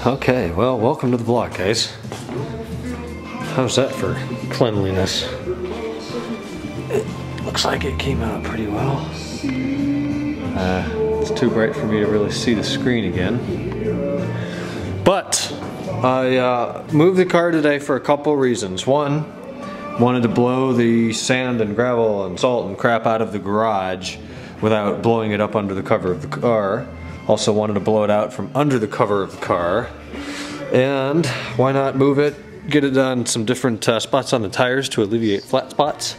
Okay, well, welcome to the vlog, guys. How's that for cleanliness? It looks like it came out pretty well. It's too bright for me to really see the screen again. But I moved the car today for a couple reasons. One, wanted to blow the sand and gravel and salt and crap out of the garage without blowing it up under the cover of the car. Also wanted to blow it out from under the cover of the car. And why not move it, get it on some different spots on the tires to alleviate flat spots.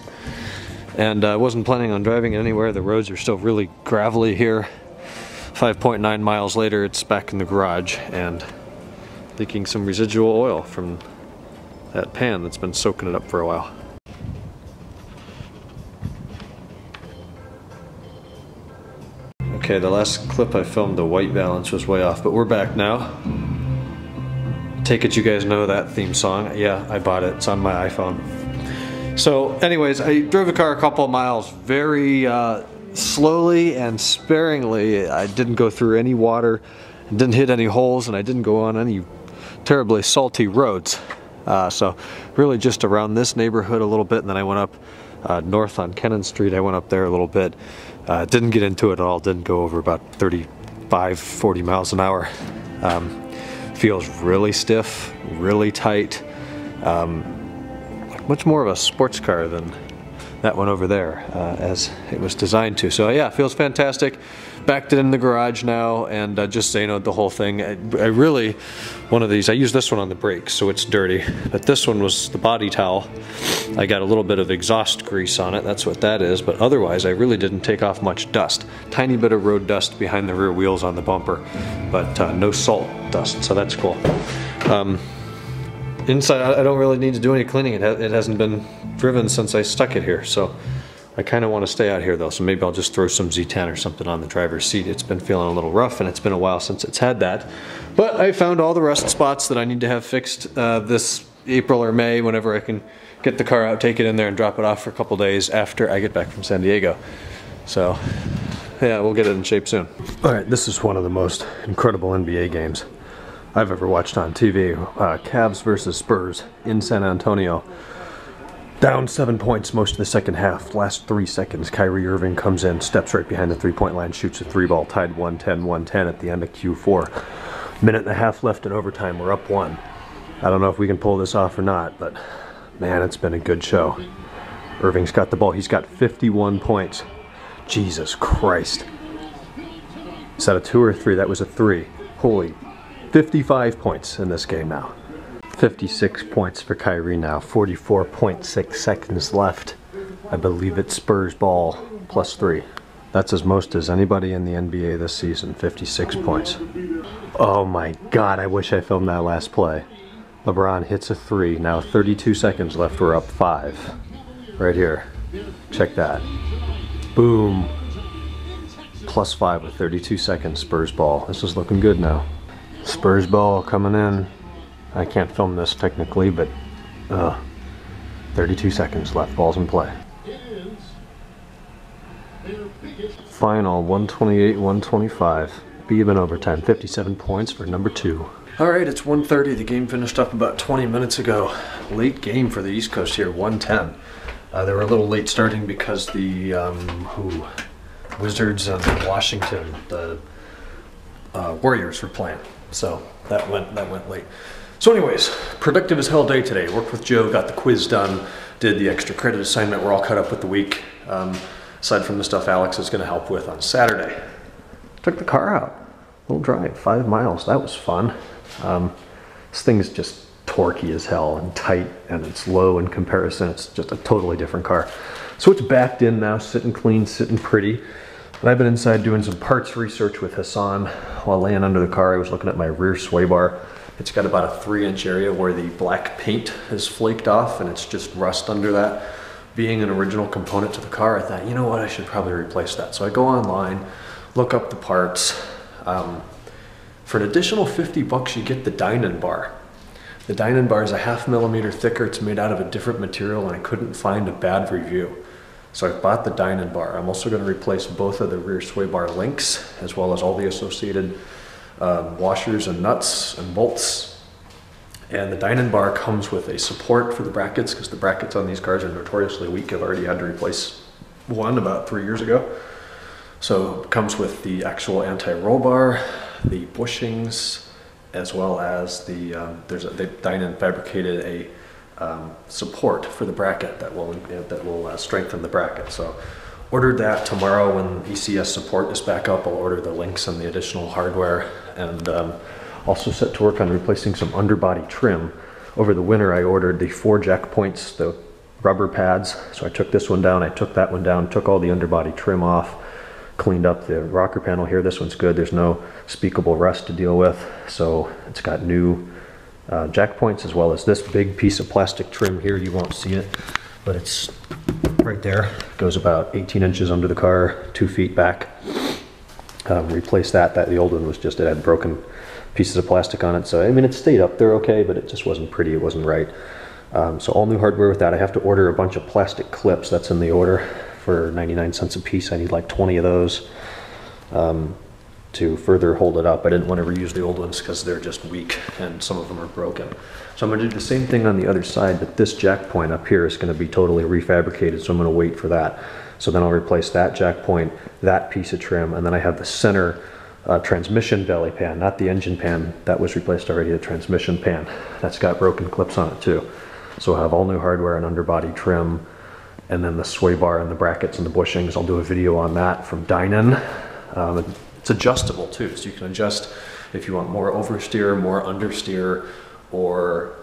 And I wasn't planning on driving it anywhere. The roads are still really gravelly here. 5.9 miles later, it's back in the garage and leaking some residual oil from that pan that's been soaking it up for a while. Okay, the last clip I filmed, the white balance was way off, but we're back now. Take it you guys know that theme song. Yeah, I bought it. It's on my iPhone. So anyways, I drove the car a couple of miles very slowly and sparingly. I didn't go through any water, didn't hit any holes, and I didn't go on any terribly salty roads. So really just around this neighborhood a little bit, and then I went up north on Kennan Street. I went up there a little bit. Didn't get into it at all. Didn't go over about 35, 40 miles an hour. Feels really stiff, really tight. Much more of a sports car than that one over there, as it was designed to. So yeah, feels fantastic. Backed it in the garage now and just ZAINO'd the whole thing. I really, one of these, I use this one on the brakes, so it's dirty. But this one was the body towel. I got a little bit of exhaust grease on it, that's what that is. But otherwise, I really didn't take off much dust. Tiny bit of road dust behind the rear wheels on the bumper, but no salt dust, so that's cool. Inside, I don't really need to do any cleaning. It hasn't been driven since I stuck it here, so I kind of want to stay out here though, so maybe I'll just throw some Z10 or something on the driver's seat. It's been feeling a little rough and it's been a while since it's had that. But I found all the rust spots that I need to have fixed this April or May, whenever I can get the car out, take it in there and drop it off for a couple days after I get back from San Diego. So yeah, we'll get it in shape soon. Alright, this is one of the most incredible NBA games I've ever watched on TV. Cavs versus Spurs in San Antonio. Down 7 points most of the second half. Last 3 seconds, Kyrie Irving comes in, steps right behind the three-point line, shoots a three ball, tied 110-110 at the end of Q4. Minute and a half left in overtime, we're up 1. I don't know if we can pull this off or not, but man, it's been a good show. Irving's got the ball, he's got 51 points. Jesus Christ. Is that a 2 or a 3? That was a 3. Holy, 55 points in this game now. 56 points for Kyrie now, 44.6 seconds left. I believe it's Spurs ball plus 3. That's as most as anybody in the NBA this season, 56 points. Oh my God, I wish I filmed that last play. LeBron hits a 3, now 32 seconds left, we're up 5. Right here, check that. Boom. Plus 5 with 32 seconds, Spurs ball. This is looking good now. Spurs ball coming in. I can't film this technically, but 32 seconds left, balls in play. Final 128-125. Be even overtime, 57 points for number 2. Alright, it's 1:30. The game finished up about 20 minutes ago. Late game for the East Coast here, 110. They were a little late starting because the Wizards and Washington, the Warriors were playing. So that went late. So anyways, productive as hell day today. Worked with Joe, got the quiz done, did the extra credit assignment. We're all caught up with the week. Aside from the stuff Alex is going to help with on Saturday. Took the car out. Little drive, 5 miles. That was fun. This thing's just torquey as hell and tight, and it's low in comparison. It's just a totally different car. So it's backed in now, sitting clean, sitting pretty. And I've been inside doing some parts research with Hassan while laying under the car. I was looking at my rear sway bar. It's got about a 3-inch area where the black paint has flaked off and it's just rust under that. Being an original component to the car, I thought, you know what, I should probably replace that. So I go online, look up the parts. For an additional 50 bucks, you get the Dynon bar. The Dynon bar is a 0.5 millimeter thicker. It's made out of a different material and I couldn't find a bad review. So I bought the Dynon bar. I'm also going to replace both of the rear sway bar links as well as all the associated washers and nuts and bolts. And the Dynon bar comes with a support for the brackets because the brackets on these cars are notoriously weak. I've already had to replace one about 3 years ago. So it comes with the actual anti-roll bar, the bushings, as well as the Dynon fabricated a support for the bracket that will strengthen the bracket. So ordered that. Tomorrow when ECS support is back up, I'll order the links and the additional hardware, and also set to work on replacing some underbody trim. Over the winter I ordered the 4 jack points, the rubber pads. So I took this one down, I took that one down, took all the underbody trim off, cleaned up the rocker panel here. This one's good. There's no speakable rust to deal with. So it's got new jack points, as well as this big piece of plastic trim here. You won't see it, but it's right there. It goes about 18 inches under the car, 2 feet back. Replaced that. The old one was just, it had broken pieces of plastic on it. So I mean, it stayed up there okay, but it just wasn't pretty. It wasn't right. So all new hardware with that. I have to order a bunch of plastic clips. That's in the order for 99 cents a piece. I need like 20 of those to further hold it up. I didn't want to reuse the old ones because they're just weak and some of them are broken. So I'm going to do the same thing on the other side, but this jack point up here is going to be totally refabricated, so I'm going to wait for that. So then I'll replace that jack point, that piece of trim, and then I have the center transmission belly pan, not the engine pan. That was replaced already, the transmission pan. That's got broken clips on it too. So I'll have all new hardware and underbody trim, and then the sway bar and the brackets and the bushings. I'll do a video on that from Dynon. It's adjustable too, so you can adjust if you want more oversteer, more understeer, or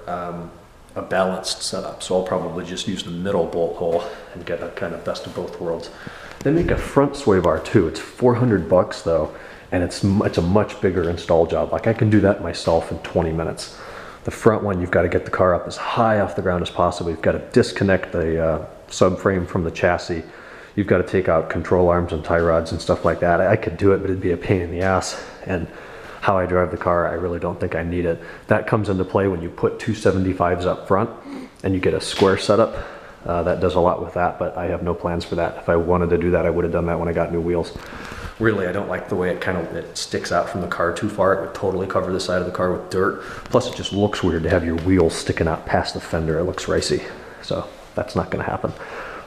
a balanced setup. So I'll probably just use the middle bolt hole and get a kind of best of both worlds. They make a front sway bar too. It's 400 bucks though, and it's a much bigger install job. Like I can do that myself in 20 minutes. The front one, you've got to get the car up as high off the ground as possible. You've got to disconnect the subframe from the chassis. You've got to take out control arms and tie rods and stuff like that. I could do it, but it'd be a pain in the ass. And how I drive the car, I really don't think I need it. That comes into play when you put 275s up front and you get a square setup. That does a lot with that, but I have no plans for that. If I wanted to do that, I would have done that when I got new wheels. Really, I don't like the way it sticks out from the car too far. It would totally cover the side of the car with dirt. Plus, it just looks weird to have your wheels sticking out past the fender. It looks ricey. So that's not going to happen.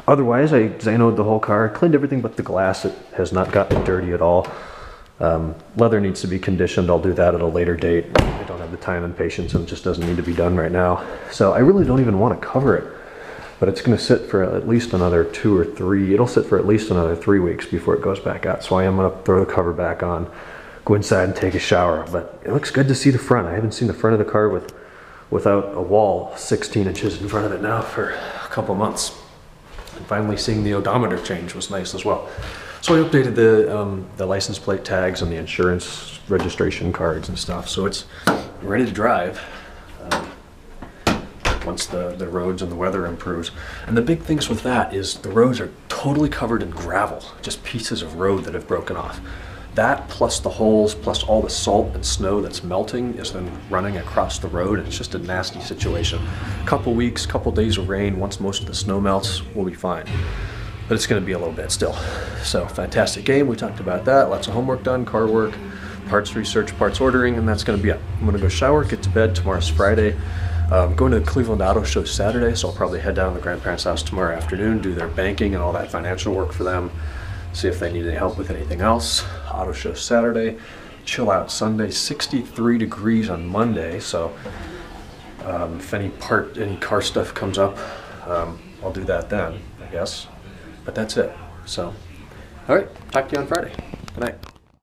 Otherwise, I ZAINO'd the whole car, cleaned everything but the glass. It has not gotten dirty at all. Leather needs to be conditioned. I'll do that at a later date. I don't have the time and patience, and it just doesn't need to be done right now. So I really don't even want to cover it, but it's going to sit for at least another 2 or 3. It'll sit for at least another 3 weeks before it goes back out. So I am going to throw the cover back on, go inside and take a shower. But it looks good to see the front. I haven't seen the front of the car without a wall 16 inches in front of it now for a couple months. And finally seeing the odometer change was nice as well. So I updated the license plate tags and the insurance registration cards and stuff. So it's ready to drive once the roads and the weather improves. And the big things with that is the roads are totally covered in gravel, just pieces of road that have broken off. That plus the holes, plus all the salt and snow that's melting is then running across the road, and it's just a nasty situation. Couple weeks, couple days of rain, once most of the snow melts, we'll be fine. But it's going to be a little bit still. So fantastic game, we talked about that, lots of homework done, car work, parts research, parts ordering, and that's going to be it. I'm going to go shower, get to bed. Tomorrow's Friday. I'm going to the Cleveland Auto Show Saturday, so I'll probably head down to the grandparents' house tomorrow afternoon, do their banking and all that financial work for them, see if they need any help with anything else. Auto Show Saturday, chill out Sunday, 63 degrees on Monday, so if any car stuff comes up, I'll do that then, I guess. But that's it. So, all right, talk to you on Friday. Good night.